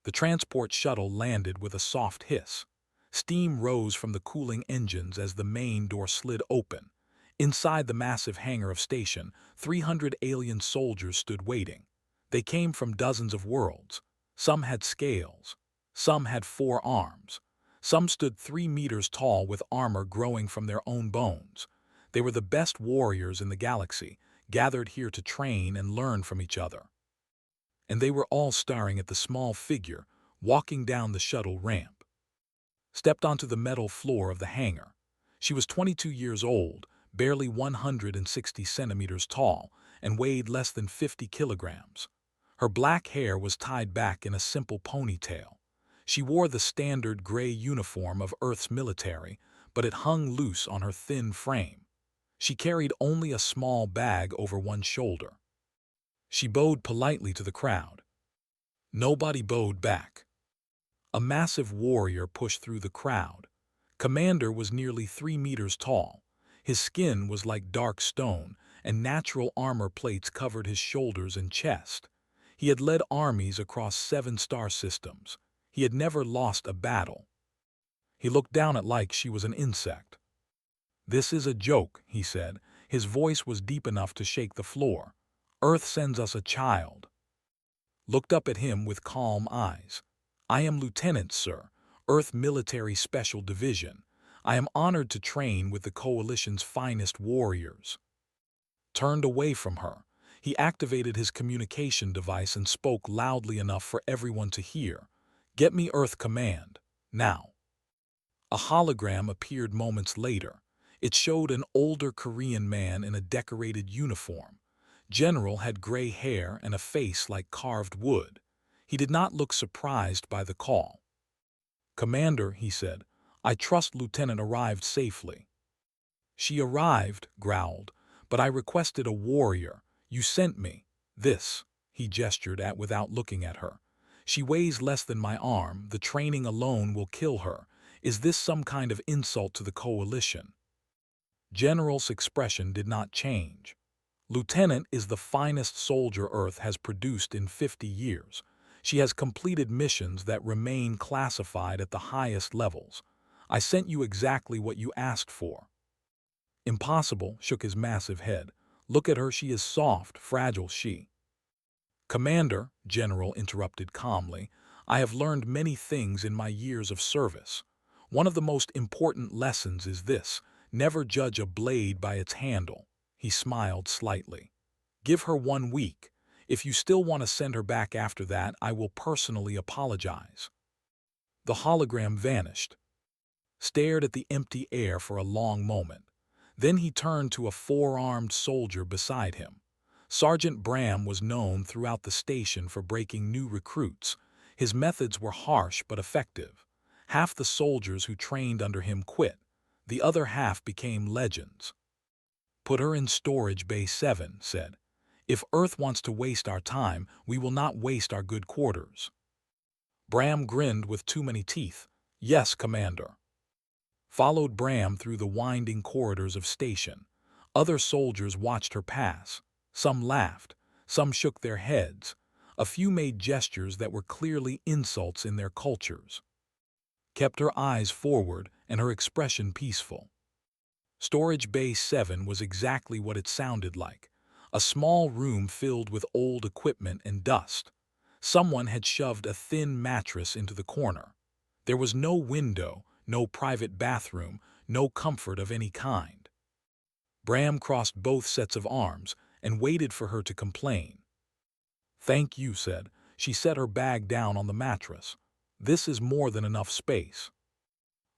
The transport shuttle landed with a soft hiss. Steam rose from the cooling engines as the main door slid open. Inside the massive hangar of station, 300 alien soldiers stood waiting. They came from dozens of worlds. Some had scales. Some had 4 arms. Some stood 3 meters tall with armor growing from their own bones. They were the best warriors in the galaxy, gathered here to train and learn from each other. And they were all staring at the small figure walking down the shuttle ramp. Stepped onto the metal floor of the hangar. She was 22 years old, barely 160 centimeters tall, and weighed less than 50 kilograms. Her black hair was tied back in a simple ponytail. She wore the standard gray uniform of Earth's military, but it hung loose on her thin frame. She carried only a small bag over one shoulder. She bowed politely to the crowd. Nobody bowed back. A massive warrior pushed through the crowd. Commander was nearly 3 meters tall. His skin was like dark stone, and natural armor plates covered his shoulders and chest. He had led armies across 7 star systems. He had never lost a battle. He looked down at like she was an insect. "This is a joke," he said. His voice was deep enough to shake the floor. "Earth sends us a child." Looked up at him with calm eyes. "I am Lieutenant, sir, Earth Military Special Division. I am honored to train with the Coalition's finest warriors." Turned away from her. He activated his communication device and spoke loudly enough for everyone to hear. "Get me Earth Command, now." A hologram appeared moments later. It showed an older Korean man in a decorated uniform. General had gray hair and a face like carved wood. He did not look surprised by the call. "Commander," he said, "I trust Lieutenant arrived safely." "She arrived," growled, "but I requested a warrior. You sent me. This," he gestured at without looking at her. "She weighs less than my arm. The training alone will kill her. Is this some kind of insult to the Coalition?" General's expression did not change. "Lieutenant is the finest soldier Earth has produced in 50 years. She has completed missions that remain classified at the highest levels. I sent you exactly what you asked for." "Impossible," shook his massive head. "Look at her, she is soft, fragile she." "Commander," General interrupted calmly, "I have learned many things in my years of service. One of the most important lessons is this: never judge a blade by its handle." He smiled slightly. "Give her 1 week. If you still want to send her back after that, I will personally apologize." The hologram vanished. Stared at the empty air for a long moment. Then he turned to a 4-armed soldier beside him. Sergeant Bram was known throughout the station for breaking new recruits. His methods were harsh but effective. Half the soldiers who trained under him quit. The other half became legends. "Put her in Storage Bay 7, said. "If Earth wants to waste our time, we will not waste our good quarters." Bram grinned with too many teeth. "Yes, Commander." Followed Bram through the winding corridors of station. Other soldiers watched her pass. Some laughed. Some shook their heads. A few made gestures that were clearly insults in their cultures. Kept her eyes forward and her expression peaceful. Storage Bay 7 was exactly what it sounded like. A small room filled with old equipment and dust. Someone had shoved a thin mattress into the corner. There was no window, no private bathroom, no comfort of any kind. Bram crossed both sets of arms and waited for her to complain. "Thank you," said. She set her bag down on the mattress. "This is more than enough space."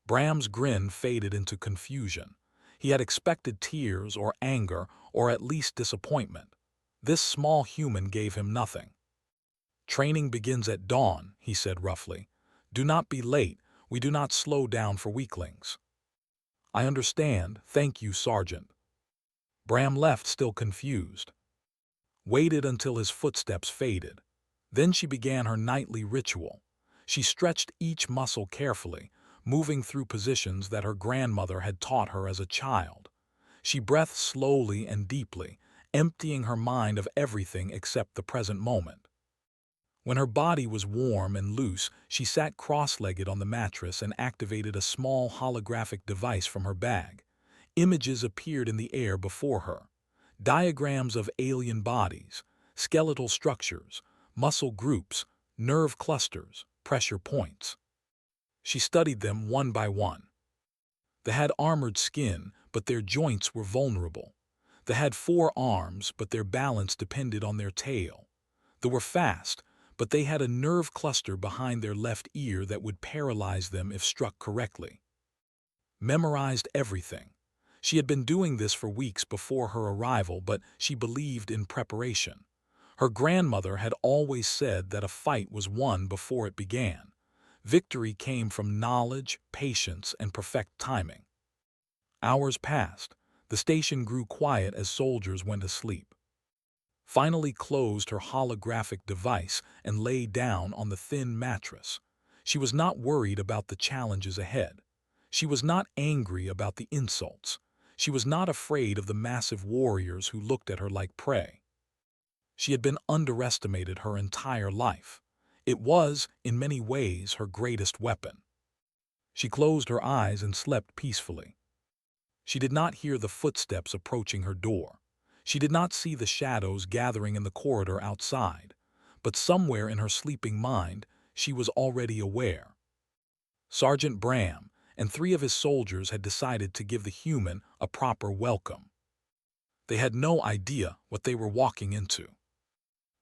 Bram's grin faded into confusion. He had expected tears or anger or at least disappointment. This small human gave him nothing. "Training begins at dawn," he said roughly. "Do not be late. We do not slow down for weaklings." "I understand. Thank you, Sergeant." Bram left still confused. Waited until his footsteps faded. Then she began her nightly ritual. She stretched each muscle carefully, moving through positions that her grandmother had taught her as a child. She breathed slowly and deeply, emptying her mind of everything except the present moment. When her body was warm and loose, she sat cross-legged on the mattress and activated a small holographic device from her bag. Images appeared in the air before her. Diagrams of alien bodies, skeletal structures, muscle groups, nerve clusters, pressure points. She studied them one by one. They had armored skin, but their joints were vulnerable. They had 4 arms, but their balance depended on their tail. They were fast, but they had a nerve cluster behind their left ear that would paralyze them if struck correctly. Memorized everything. She had been doing this for weeks before her arrival, but she believed in preparation. Her grandmother had always said that a fight was won before it began. Victory came from knowledge, patience, and perfect timing. Hours passed. The station grew quiet as soldiers went to sleep. Finally closed her holographic device and lay down on the thin mattress. She was not worried about the challenges ahead. She was not angry about the insults. She was not afraid of the massive warriors who looked at her like prey. She had been underestimated her entire life. It was, in many ways, her greatest weapon. She closed her eyes and slept peacefully. She did not hear the footsteps approaching her door. She did not see the shadows gathering in the corridor outside, but somewhere in her sleeping mind, she was already aware. Sergeant Bram and 3 of his soldiers had decided to give the human a proper welcome. They had no idea what they were walking into.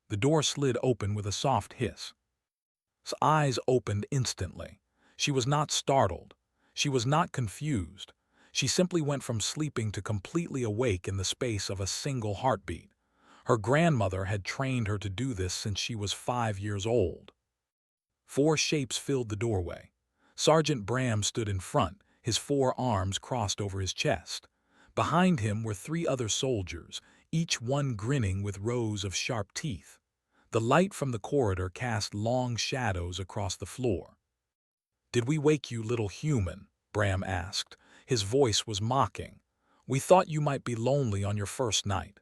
The door slid open with a soft hiss. His eyes opened instantly. She was not startled. She was not confused. She simply went from sleeping to completely awake in the space of a single heartbeat. Her grandmother had trained her to do this since she was 5 years old. 4 shapes filled the doorway. Sergeant Bram stood in front, his 4 arms crossed over his chest. Behind him were 3 other soldiers, each one grinning with rows of sharp teeth. The light from the corridor cast long shadows across the floor. "Did we wake you, little human?" Bram asked. His voice was mocking. "We thought you might be lonely on your first night."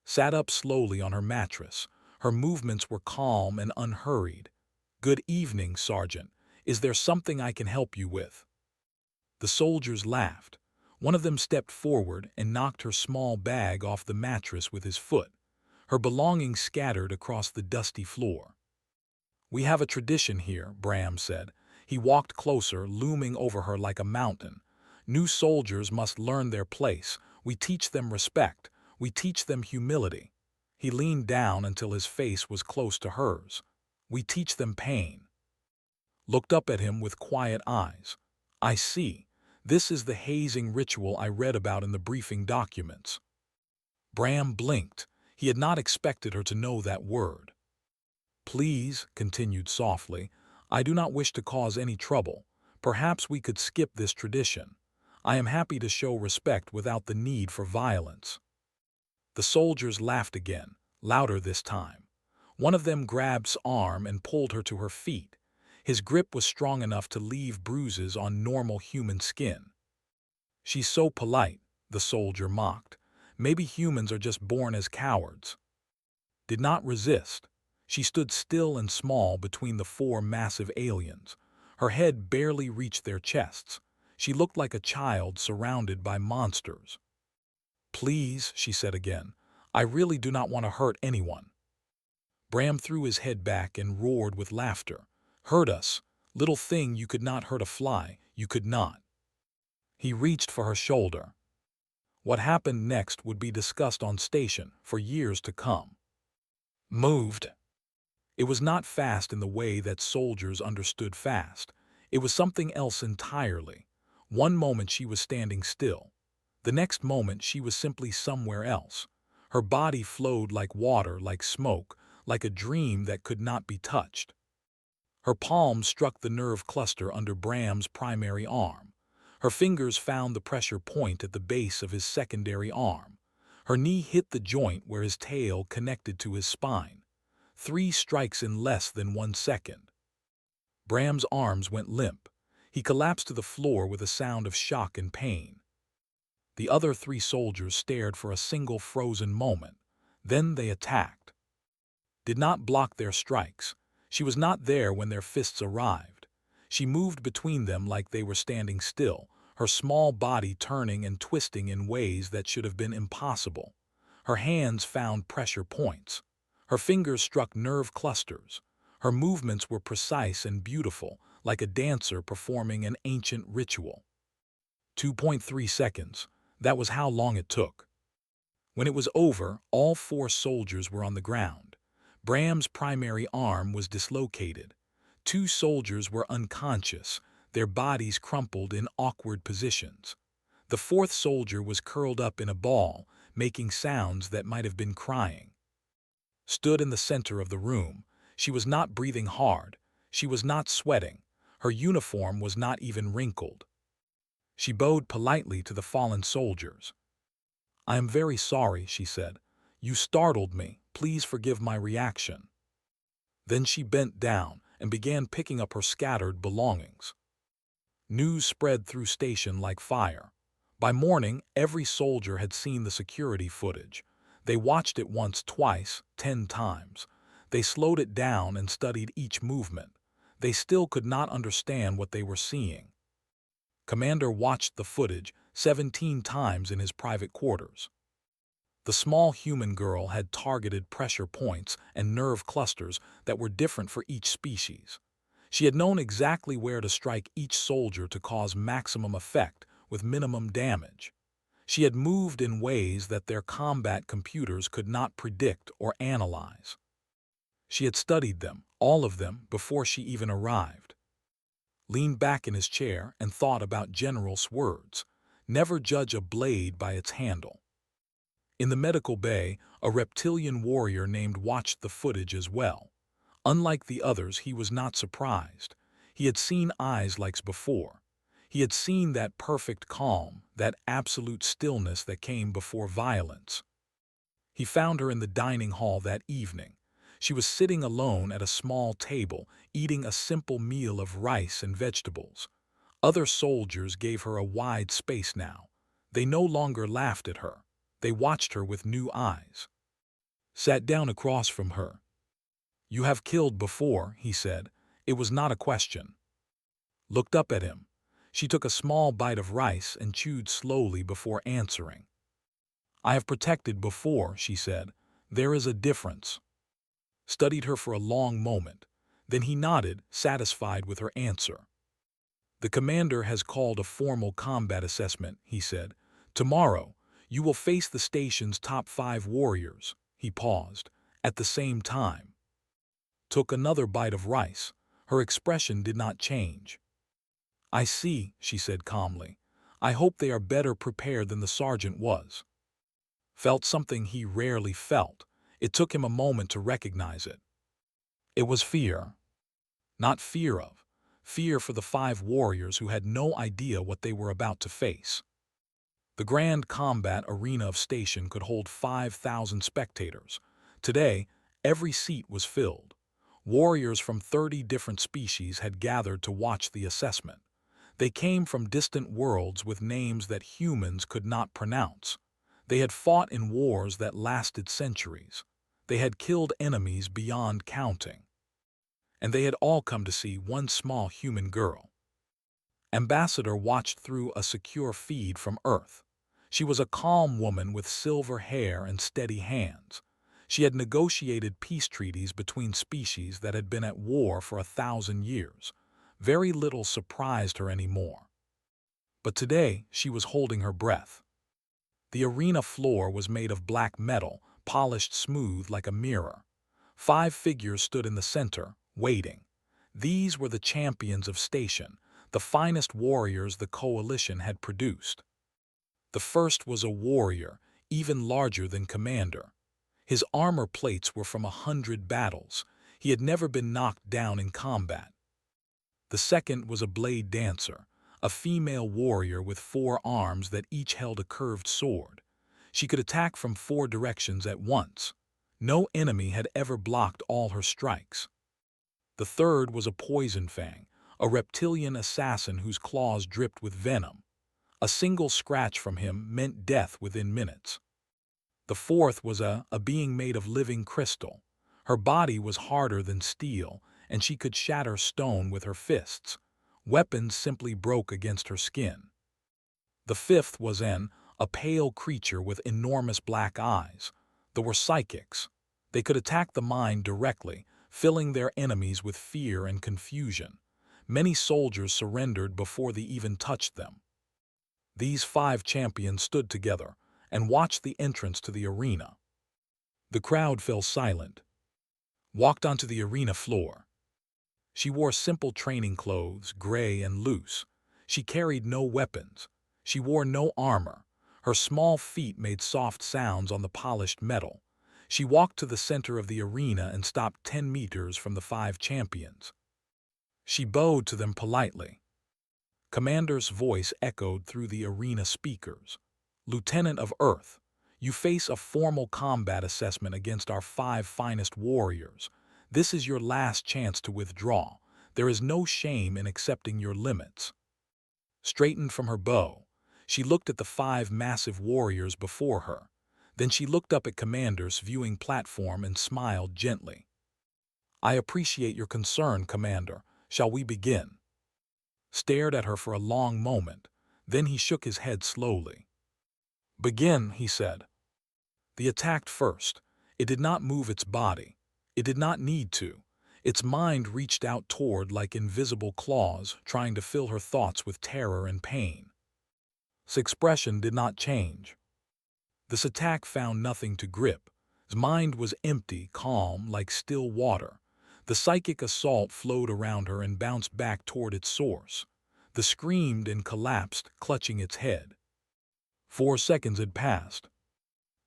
Sat up slowly on her mattress. Her movements were calm and unhurried. "Good evening, Sergeant. Is there something I can help you with?" The soldiers laughed. One of them stepped forward and knocked her small bag off the mattress with his foot. Her belongings scattered across the dusty floor. "We have a tradition here," Bram said. He walked closer, looming over her like a mountain. "New soldiers must learn their place. We teach them respect. We teach them humility." He leaned down until his face was close to hers. "We teach them pain." Looked up at him with quiet eyes. "I see. This is the hazing ritual I read about in the briefing documents." Bram blinked. He had not expected her to know that word. "Please," continued softly, "I do not wish to cause any trouble. Perhaps we could skip this tradition. I am happy to show respect without the need for violence." The soldiers laughed again, louder this time. One of them grabbed her arm and pulled her to her feet. His grip was strong enough to leave bruises on normal human skin. "She's so polite," the soldier mocked. "Maybe humans are just born as cowards." Did not resist. She stood still and small between the 4 massive aliens. Her head barely reached their chests. She looked like a child surrounded by monsters. "Please," she said again, "I really do not want to hurt anyone." Bram threw his head back and roared with laughter. "Hurt us? Little thing, you could not hurt a fly. You could not." He reached for her shoulder. What happened next would be discussed on station for years to come. Moved. It was not fast in the way that soldiers understood fast. It was something else entirely. One moment she was standing still. The next moment she was simply somewhere else. Her body flowed like water, like smoke, like a dream that could not be touched. Her palms struck the nerve cluster under Bram's primary arm. Her fingers found the pressure point at the base of his secondary arm. Her knee hit the joint where his tail connected to his spine. 3 strikes in less than 1 second. Bram's arms went limp. He collapsed to the floor with a sound of shock and pain. The other 3 soldiers stared for a single frozen moment. Then they attacked. did not block their strikes. She was not there when their fists arrived. She moved between them like they were standing still, her small body turning and twisting in ways that should have been impossible. Her hands found pressure points. Her fingers struck nerve clusters. Her movements were precise and beautiful, like a dancer performing an ancient ritual. 2.3 seconds. That was how long it took. When it was over, all 4 soldiers were on the ground. Bram's primary arm was dislocated. 2 soldiers were unconscious, their bodies crumpled in awkward positions. The 4th soldier was curled up in a ball, making sounds that might have been crying. Stood in the center of the room. She was not breathing hard. She was not sweating. Her uniform was not even wrinkled. She bowed politely to the fallen soldiers. "I am very sorry," she said. "You startled me. Please forgive my reaction." Then she bent down and began picking up her scattered belongings. News spread through station like fire. By morning, every soldier had seen the security footage. They watched it once, twice, 10 times. They slowed it down and studied each movement. They still could not understand what they were seeing. Commander watched the footage 17 times in his private quarters. The small human girl had targeted pressure points and nerve clusters that were different for each species. She had known exactly where to strike each soldier to cause maximum effect with minimum damage. She had moved in ways that their combat computers could not predict or analyze. She had studied them, all of them, before she even arrived. Leaned back in his chair and thought about General's words, "Never judge a blade by its handle." In the medical bay, a reptilian warrior named watched the footage as well. Unlike the others, he was not surprised. He had seen eyes like before. He had seen that perfect calm, that absolute stillness that came before violence. He found her in the dining hall that evening. She was sitting alone at a small table, eating a simple meal of rice and vegetables. Other soldiers gave her a wide space now. They no longer laughed at her. They watched her with new eyes. Sat down across from her. "You have killed before," he said. It was not a question. Looked up at him. She took a small bite of rice and chewed slowly before answering. "I have protected before," she said. "There is a difference." Studied her for a long moment. Then he nodded, satisfied with her answer. "The commander has called a formal combat assessment," he said. "Tomorrow, you will face the station's top 5 warriors." He paused. "At the same time." Took another bite of rice. Her expression did not change. "I see," she said calmly. "I hope they are better prepared than the sergeant was." Felt something he rarely felt. It took him a moment to recognize it. It was fear. Not fear of. Fear for the 5 warriors who had no idea what they were about to face. The grand combat arena of station could hold 5,000 spectators. Today, every seat was filled. Warriors from 30 different species had gathered to watch the assessment. They came from distant worlds with names that humans could not pronounce. They had fought in wars that lasted centuries. They had killed enemies beyond counting. And they had all come to see one small human girl. Ambassador watched through a secure feed from Earth. She was a calm woman with silver hair and steady hands. She had negotiated peace treaties between species that had been at war for 1,000 years. Very little surprised her anymore. But today, she was holding her breath. The arena floor was made of black metal, polished smooth like a mirror. 5 figures stood in the center, waiting. These were the champions of station, the finest warriors the coalition had produced. The first was a warrior, even larger than Commander. His armor plates were from 100 battles. He had never been knocked down in combat. The second was a blade dancer, a female warrior with 4 arms that each held a curved sword. She could attack from 4 directions at once. No enemy had ever blocked all her strikes. The third was a poison fang, a reptilian assassin whose claws dripped with venom. A single scratch from him meant death within minutes. The fourth was a being made of living crystal. Her body was harder than steel, and she could shatter stone with her fists. Weapons simply broke against her skin. The fifth was a pale creature with enormous black eyes. They were psychics. They could attack the mind directly, filling their enemies with fear and confusion. Many soldiers surrendered before they even touched them. These 5 champions stood together and watched the entrance to the arena. The crowd fell silent, walked onto the arena floor. She wore simple training clothes, gray and loose. She carried no weapons. She wore no armor. Her small feet made soft sounds on the polished metal. She walked to the center of the arena and stopped 10 meters from the 5 champions. She bowed to them politely. Commander's voice echoed through the arena speakers. "Lieutenant of Earth, you face a formal combat assessment against our 5 finest warriors. This is your last chance to withdraw. There is no shame in accepting your limits." Straightened from her bow, she looked at the 5 massive warriors before her. Then she looked up at Commander's viewing platform and smiled gently. "I appreciate your concern, Commander. Shall we begin?" Stared at her for a long moment. Then he shook his head slowly. "Begin," he said. The attacked first. It did not move its body. It did not need to. Its mind reached out toward like invisible claws, trying to fill her thoughts with terror and pain. Its expression did not change. This attack found nothing to grip. His mind was empty, calm, like still water. The psychic assault flowed around her and bounced back toward its source. The screamed and collapsed, clutching its head. 4 seconds had passed.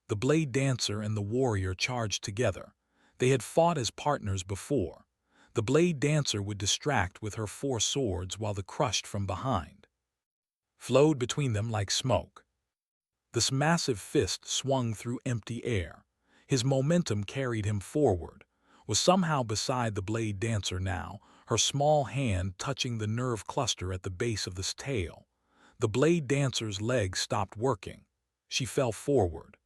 The blade dancer and the warrior charged together. They had fought as partners before. The blade dancer would distract with her 4 swords while the crushed from behind flowed between them like smoke. This massive fist swung through empty air. His momentum carried him forward, was somehow beside the blade dancer now, her small hand touching the nerve cluster at the base of this tail. The blade dancer's legs stopped working. She fell forward,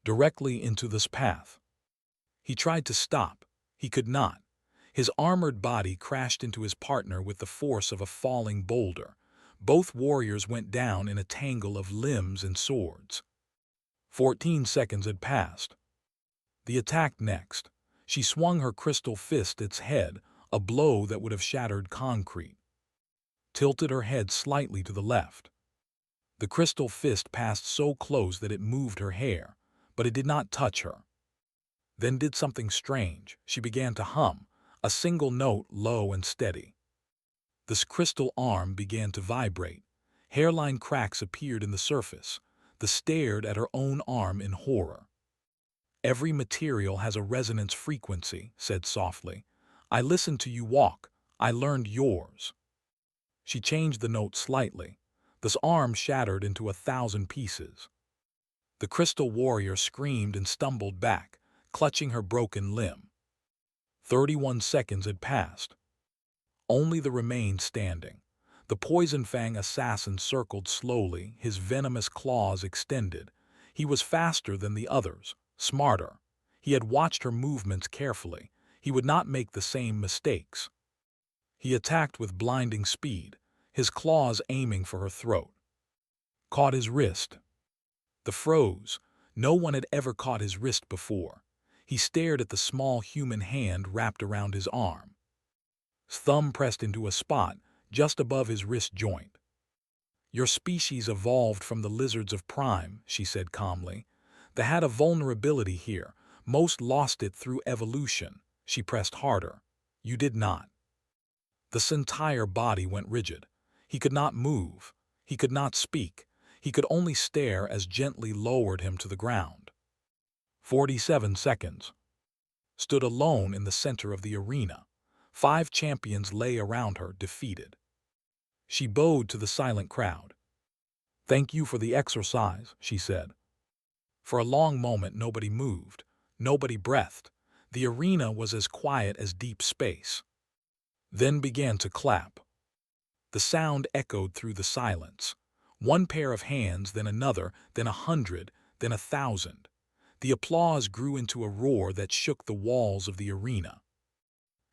directly into this path. He tried to stop. He could not. His armored body crashed into his partner with the force of a falling boulder. Both warriors went down in a tangle of limbs and swords. 14 seconds had passed. The attack next. She swung her crystal fist at its head, a blow that would have shattered concrete. Tilted her head slightly to the left. The crystal fist passed so close that it moved her hair, but it did not touch her. Then did something strange. She began to hum, a single note low and steady. This crystal arm began to vibrate. Hairline cracks appeared in the surface. The stared at her own arm in horror. "Every material has a resonance frequency," said softly. "I listened to you walk. I learned yours." She changed the note slightly. This arm shattered into 1,000 pieces. The crystal warrior screamed and stumbled back, clutching her broken limb. 31 seconds had passed. Only the remained standing. The poison fang assassin circled slowly, his venomous claws extended. He was faster than the others, smarter. He had watched her movements carefully. He would not make the same mistakes. He attacked with blinding speed, his claws aiming for her throat. Caught his wrist. The froze. No one had ever caught his wrist before. He stared at the small human hand wrapped around his arm. His thumb pressed into a spot just above his wrist joint. "Your species evolved from the lizards of Prime," she said calmly. "They had a vulnerability here. Most lost it through evolution." She pressed harder. "You did not." This entire body went rigid. He could not move. He could not speak. He could only stare as gently lowered him to the ground. 47 seconds. Stood alone in the center of the arena. 5 champions lay around her, defeated. She bowed to the silent crowd. "Thank you for the exercise," she said. For a long moment nobody moved. Nobody breathed. The arena was as quiet as deep space. Then began to clap. The sound echoed through the silence. One pair of hands, then another, then 100, then 1,000. The applause grew into a roar that shook the walls of the arena.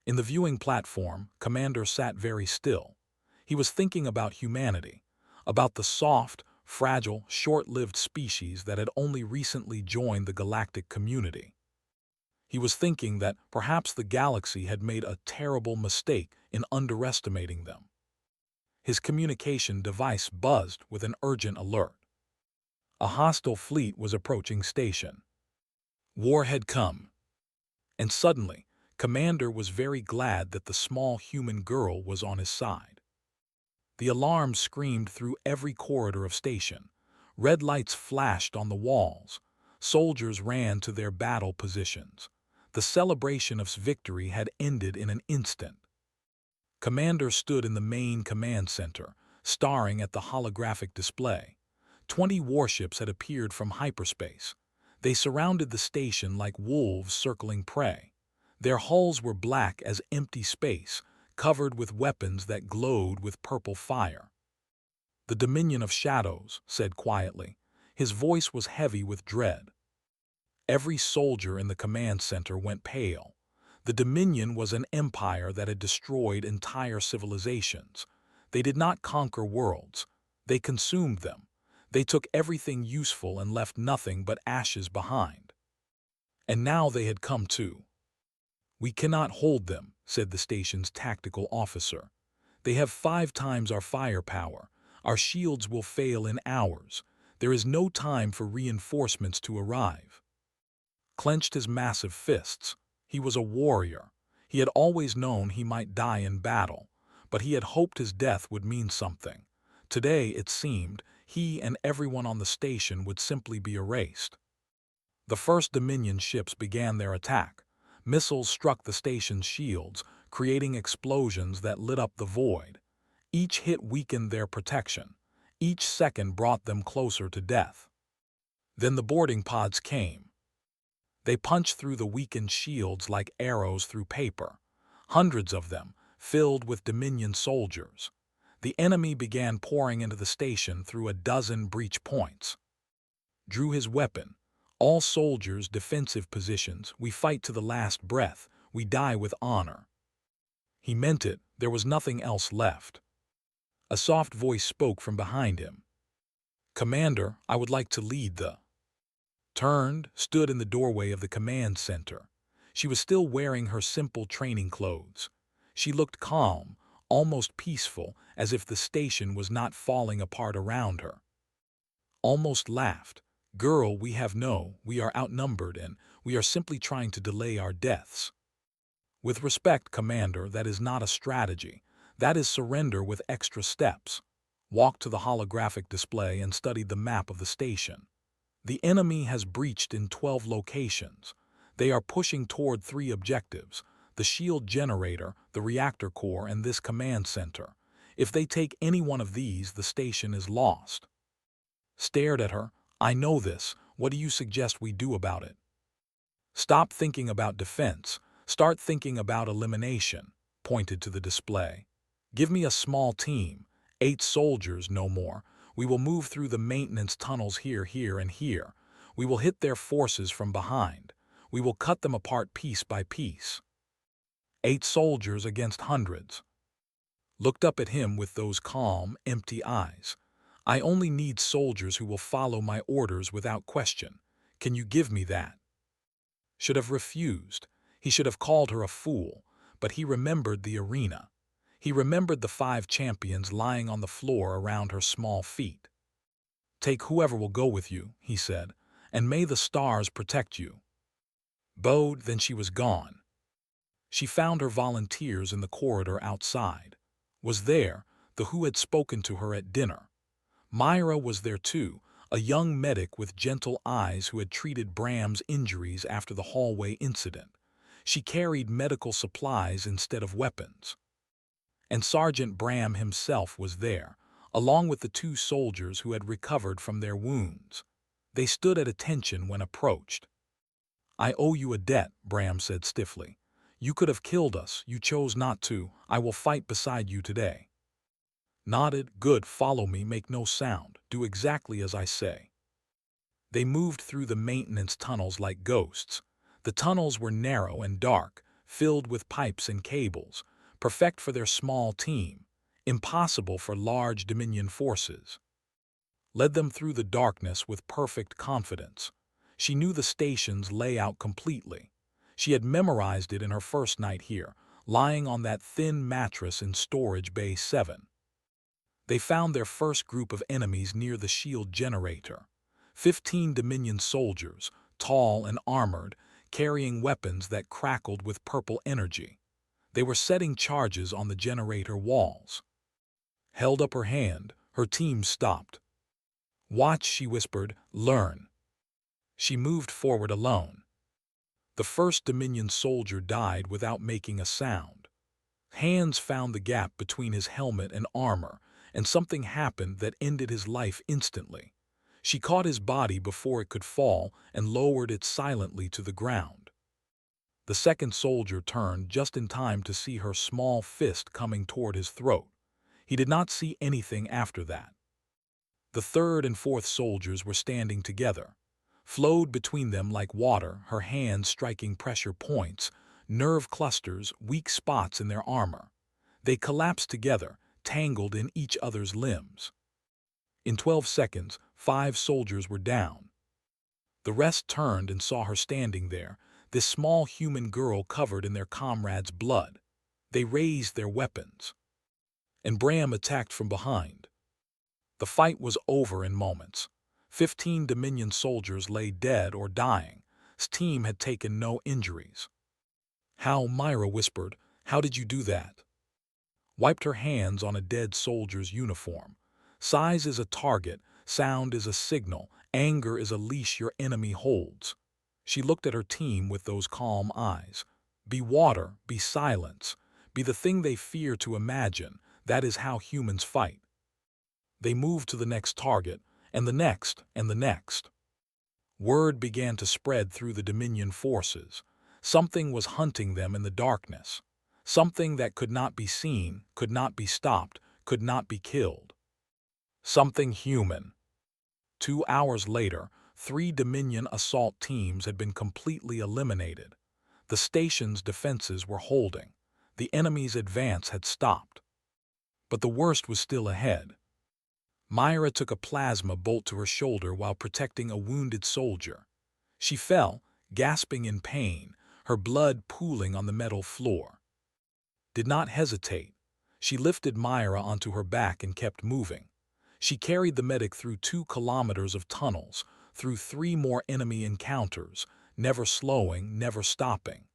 In the viewing platform, Commander sat very still. He was thinking about humanity, about the soft, fragile, short-lived species that had only recently joined the galactic community. He was thinking that perhaps the galaxy had made a terrible mistake in underestimating them. His communication device buzzed with an urgent alert. A hostile fleet was approaching station. War had come. And suddenly, Commander was very glad that the small human girl was on his side. The alarm screamed through every corridor of station. Red lights flashed on the walls. Soldiers ran to their battle positions. The celebration of victory had ended in an instant. Commander stood in the main command center, staring at the holographic display. 20 warships had appeared from hyperspace. They surrounded the station like wolves circling prey. Their hulls were black as empty space, covered with weapons that glowed with purple fire. "The Dominion of Shadows," said quietly. His voice was heavy with dread. Every soldier in the command center went pale. The Dominion was an empire that had destroyed entire civilizations. They did not conquer worlds. They consumed them. They took everything useful and left nothing but ashes behind. And now they had come too. "We cannot hold them," said the station's tactical officer. "They have 5 times our firepower. Our shields will fail in hours. There is no time for reinforcements to arrive." Clenched his massive fists. He was a warrior. He had always known he might die in battle, but he had hoped his death would mean something. Today, it seemed, he and everyone on the station would simply be erased. The first Dominion ships began their attack. Missiles struck the station's shields, creating explosions that lit up the void. Each hit weakened their protection. Each second brought them closer to death. Then the boarding pods came. They punched through the weakened shields like arrows through paper. Hundreds of them, filled with Dominion soldiers. The enemy began pouring into the station through a dozen breach points. Drew his weapon. "All soldiers, defensive positions. We fight to the last breath. We die with honor." He meant it. There was nothing else left. A soft voice spoke from behind him. "Commander, I would like to lead the..." Turned, stood in the doorway of the command center. She was still wearing her simple training clothes. She looked calm, almost peaceful, as if the station was not falling apart around her. Almost laughed. "Girl, we are outnumbered and we are simply trying to delay our deaths." "With respect, Commander, that is not a strategy. That is surrender with extra steps." Walked to the holographic display and studied the map of the station. "The enemy has breached in 12 locations. They are pushing toward 3 objectives: the shield generator, the reactor core, and this command center. If they take any one of these, the station is lost." Stared at her. "I know this. What do you suggest we do about it?" "Stop thinking about defense. Start thinking about elimination." Pointed to the display. "Give me a small team. 8 soldiers, no more. We will move through the maintenance tunnels here, and here. We will hit their forces from behind. We will cut them apart piece by piece." 8 soldiers against hundreds. Looked up at him with those calm, empty eyes. "I only need soldiers who will follow my orders without question. Can you give me that?" Should have refused. He should have called her a fool, but he remembered the arena. He remembered the 5 champions lying on the floor around her small feet. "Take whoever will go with you," he said, "and may the stars protect you." Bowed, then she was gone. She found her volunteers in the corridor outside. Was there, the who had spoken to her at dinner. Myra was there too, a young medic with gentle eyes who had treated Bram's injuries after the hallway incident. She carried medical supplies instead of weapons. And Sergeant Bram himself was there, along with the 2 soldiers who had recovered from their wounds. They stood at attention when approached. "I owe you a debt," Bram said stiffly. "You could have killed us. You chose not to. I will fight beside you today." Nodded. "Good, follow me, make no sound. Do exactly as I say." They moved through the maintenance tunnels like ghosts. The tunnels were narrow and dark, filled with pipes and cables, perfect for their small team, impossible for large Dominion forces. Led them through the darkness with perfect confidence. She knew the station's layout completely. She had memorized it in her first night here, lying on that thin mattress in Storage Bay 7. They found their first group of enemies near the shield generator. 15 Dominion soldiers, tall and armored, carrying weapons that crackled with purple energy. They were setting charges on the generator walls. Held up her hand, her team stopped. "Watch," she whispered, "learn." She moved forward alone. The first Dominion soldier died without making a sound. Hands found the gap between his helmet and armor, and something happened that ended his life instantly. She caught his body before it could fall and lowered it silently to the ground. The second soldier turned just in time to see her small fist coming toward his throat. He did not see anything after that. The third and fourth soldiers were standing together. Flowed between them like water, her hands striking pressure points, nerve clusters, weak spots in their armor. They collapsed together, tangled in each other's limbs. In 12 seconds, 5 soldiers were down. The rest turned and saw her standing there, this small human girl covered in their comrades' blood. They raised their weapons. And Bram attacked from behind. The fight was over in moments. 15 Dominion soldiers lay dead or dying. His team had taken no injuries. "How?" Myra whispered. "How did you do that?" Wiped her hands on a dead soldier's uniform. "Size is a target, sound is a signal, anger is a leash your enemy holds." She looked at her team with those calm eyes. "Be water, be silence, be the thing they fear to imagine. That is how humans fight." They moved to the next target, and the next, and the next. Word began to spread through the Dominion forces. Something was hunting them in the darkness. Something that could not be seen, could not be stopped, could not be killed. Something human. 2 hours later, 3 Dominion assault teams had been completely eliminated. The station's defenses were holding. The enemy's advance had stopped. But the worst was still ahead. Myra took a plasma bolt to her shoulder while protecting a wounded soldier. She fell, gasping in pain, her blood pooling on the metal floor. Did not hesitate. She lifted Myra onto her back and kept moving. She carried the medic through 2 kilometers of tunnels, through 3 more enemy encounters, never slowing, never stopping.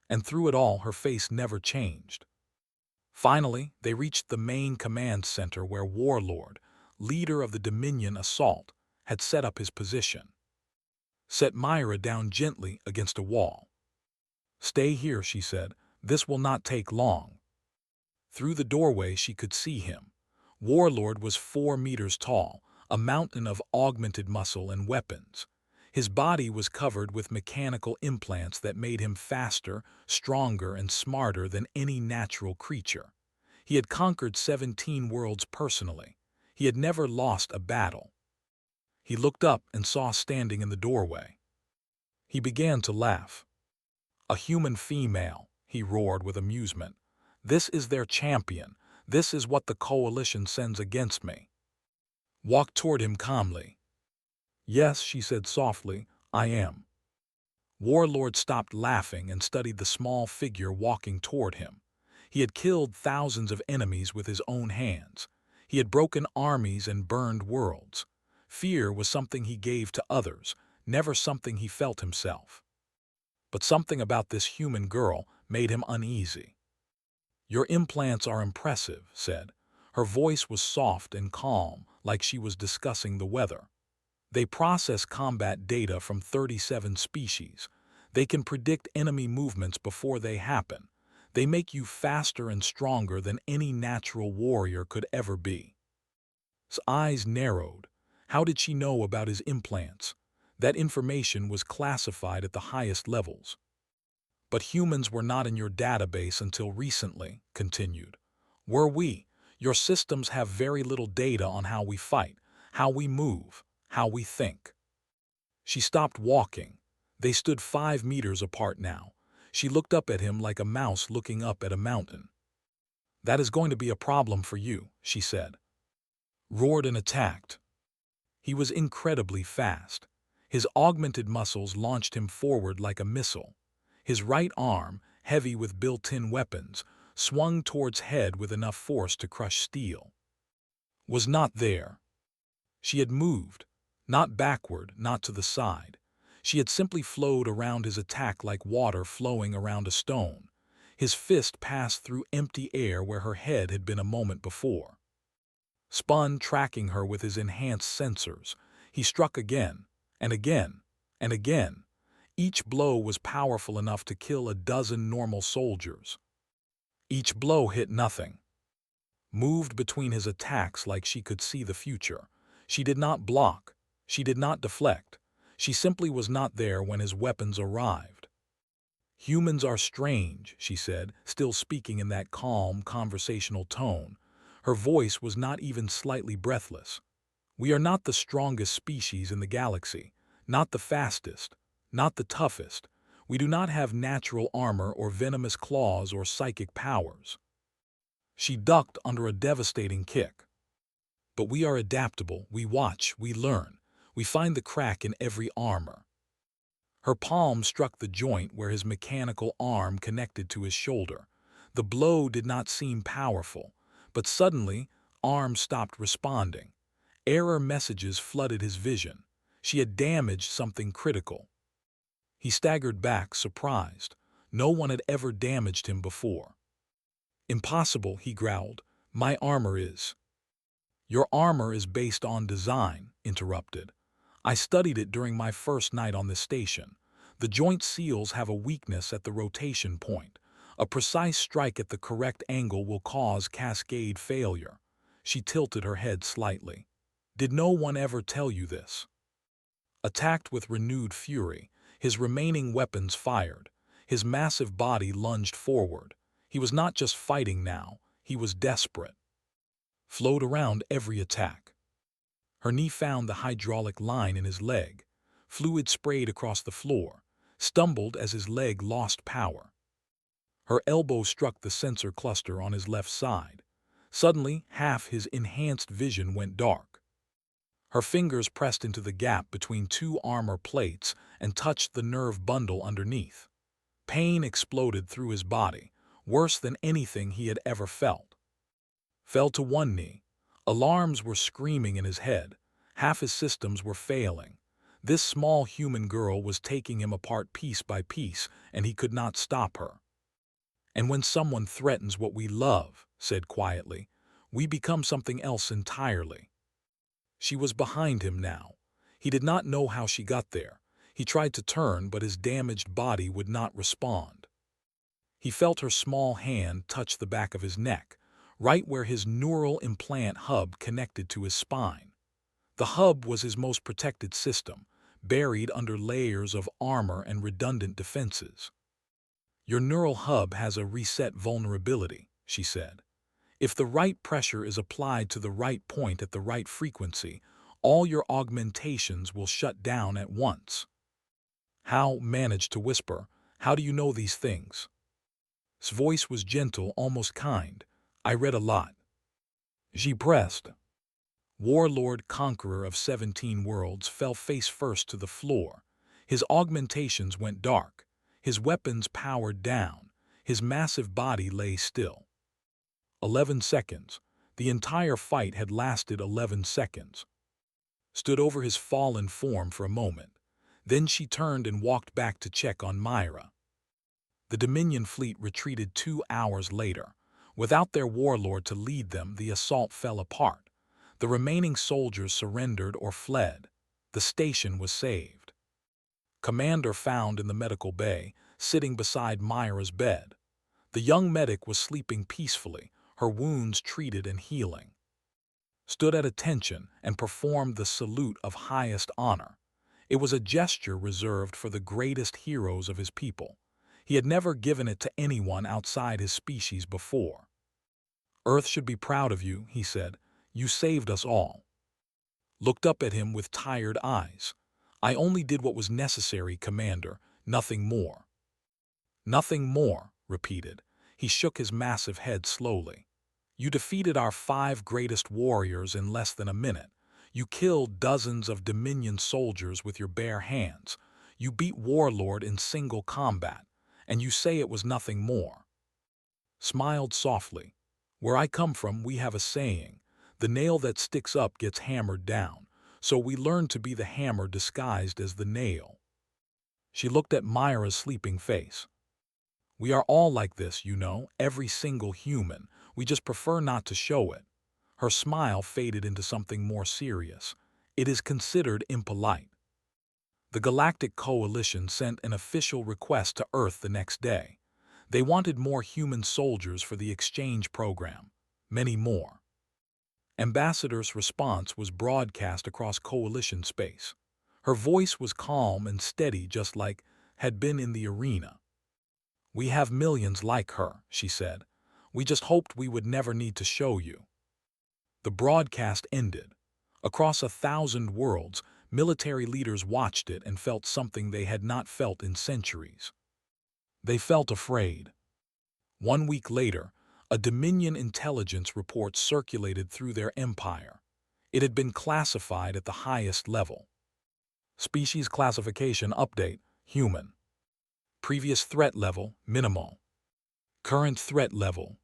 And through it all, her face never changed. Finally, they reached the main command center where Warlord, leader of the Dominion assault, had set up his position. Set Myra down gently against a wall. "Stay here," she said. "This will not take long." Through the doorway she could see him. Warlord was 4 meters tall, a mountain of augmented muscle and weapons. His body was covered with mechanical implants that made him faster, stronger, and smarter than any natural creature. He had conquered 17 worlds personally. He had never lost a battle. He looked up and saw standing in the doorway. He began to laugh. "A human female," he roared with amusement. "This is their champion. This is what the coalition sends against me." Walked toward him calmly. "Yes," she said softly, "I am." Warlord stopped laughing and studied the small figure walking toward him. He had killed thousands of enemies with his own hands. He had broken armies and burned worlds. Fear was something he gave to others, never something he felt himself. But something about this human girl made him uneasy. "Your implants are impressive," said. Her voice was soft and calm, like she was discussing the weather. "They process combat data from 37 species. They can predict enemy movements before they happen. They make you faster and stronger than any natural warrior could ever be." His eyes narrowed. How did she know about his implants? That information was classified at the highest levels. "But humans were not in your database until recently," continued. "Were we? Your systems have very little data on how we fight, how we move, how we think." She stopped walking. They stood 5 meters apart now. She looked up at him like a mouse looking up at a mountain. "That is going to be a problem for you," she said. Roared and attacked. He was incredibly fast. His augmented muscles launched him forward like a missile. His right arm, heavy with built-in weapons, swung towards head with enough force to crush steel. Was not there. She had moved, not backward, not to the side. She had simply flowed around his attack like water flowing around a stone. His fist passed through empty air where her head had been a moment before. Spun, tracking her with his enhanced sensors, he struck again, and again, and again. Each blow was powerful enough to kill a dozen normal soldiers. Each blow hit nothing. Moved between his attacks like she could see the future. She did not block. She did not deflect. She simply was not there when his weapons arrived. "Humans are strange," she said, still speaking in that calm, conversational tone. Her voice was not even slightly breathless. "We are not the strongest species in the galaxy, not the fastest, not the toughest. We do not have natural armor or venomous claws or psychic powers." She ducked under a devastating kick. "But we are adaptable, we watch, we learn. We find the crack in every armor." Her palm struck the joint where his mechanical arm connected to his shoulder. The blow did not seem powerful, but suddenly, arm stopped responding. Error messages flooded his vision. She had damaged something critical. He staggered back, surprised. No one had ever damaged him before. "Impossible," he growled. "My armor is—" "Your armor is based on design," interrupted. "I studied it during my first night on this station. The joint seals have a weakness at the rotation point. A precise strike at the correct angle will cause cascade failure." She tilted her head slightly. "Did no one ever tell you this?" Attacked with renewed fury, his remaining weapons fired. His massive body lunged forward. He was not just fighting now, he was desperate. Flowed around every attack. Her knee found the hydraulic line in his leg. Fluid sprayed across the floor. Stumbled as his leg lost power. Her elbow struck the sensor cluster on his left side. Suddenly, half his enhanced vision went dark. Her fingers pressed into the gap between two armor plates and touched the nerve bundle underneath. Pain exploded through his body, worse than anything he had ever felt. Fell to one knee. Alarms were screaming in his head. Half his systems were failing. This small human girl was taking him apart piece by piece, and he could not stop her. "And when someone threatens what we love," said quietly, "we become something else entirely." She was behind him now. He did not know how she got there. He tried to turn, but his damaged body would not respond. He felt her small hand touch the back of his neck, right where his neural implant hub connected to his spine. The hub was his most protected system, buried under layers of armor and redundant defenses. "Your neural hub has a reset vulnerability," she said. "If the right pressure is applied to the right point at the right frequency, all your augmentations will shut down at once." Hal managed to whisper, "How do you know these things?" His voice was gentle, almost kind. "I read a lot." She pressed. Warlord, conqueror of 17 worlds, fell face first to the floor. His augmentations went dark. His weapons powered down. His massive body lay still. 11 seconds. The entire fight had lasted 11 seconds. Stood over his fallen form for a moment. Then she turned and walked back to check on Myra. The Dominion fleet retreated 2 hours later. Without their warlord to lead them, the assault fell apart. The remaining soldiers surrendered or fled. The station was saved. Commander found in the medical bay, sitting beside Myra's bed. The young medic was sleeping peacefully, her wounds treated and healing. Stood at attention and performed the salute of highest honor. It was a gesture reserved for the greatest heroes of his people. He had never given it to anyone outside his species before. "Earth should be proud of you," he said. "You saved us all." Looked up at him with tired eyes. I only did what was necessary, Commander, nothing more. Nothing more, repeated. He shook his massive head slowly. You defeated our 5 greatest warriors in less than a minute. You killed dozens of Dominion soldiers with your bare hands. You beat Warlord in single combat, and you say it was nothing more. Smiled softly. Where I come from, we have a saying, the nail that sticks up gets hammered down, so we learned to be the hammer disguised as the nail. She looked at Myra's sleeping face. We are all like this, you know, every single human. We just prefer not to show it. Her smile faded into something more serious. It is considered impolite. The Galactic Coalition sent an official request to Earth the next day. They wanted more human soldiers for the exchange program. Many more. Ambassador's response was broadcast across Coalition space. Her voice was calm and steady, just like had been in the arena. We have millions like her, she said. We just hoped we would never need to show you. The broadcast ended. Across 1,000 worlds, military leaders watched it and felt something they had not felt in centuries. They felt afraid. 1 week later, a Dominion intelligence report circulated through their empire. It had been classified at the highest level. Species classification update, human. Previous threat level, minimal. Current threat level.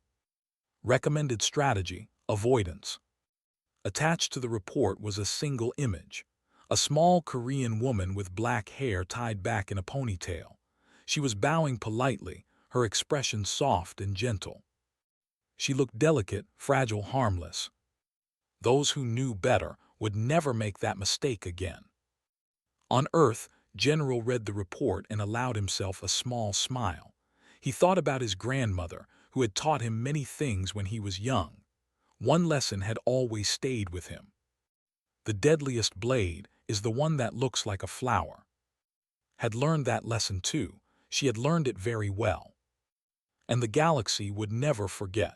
Recommended strategy, avoidance. Attached to the report was a single image. A small Korean woman with black hair tied back in a ponytail. She was bowing politely, her expression soft and gentle. She looked delicate, fragile, harmless. Those who knew better would never make that mistake again. On Earth, General read the report and allowed himself a small smile. He thought about his grandmother, who had taught him many things when he was young. One lesson had always stayed with him. The deadliest blade is the one that looks like a flower. Had learned that lesson too. She had learned it very well. And the galaxy would never forget.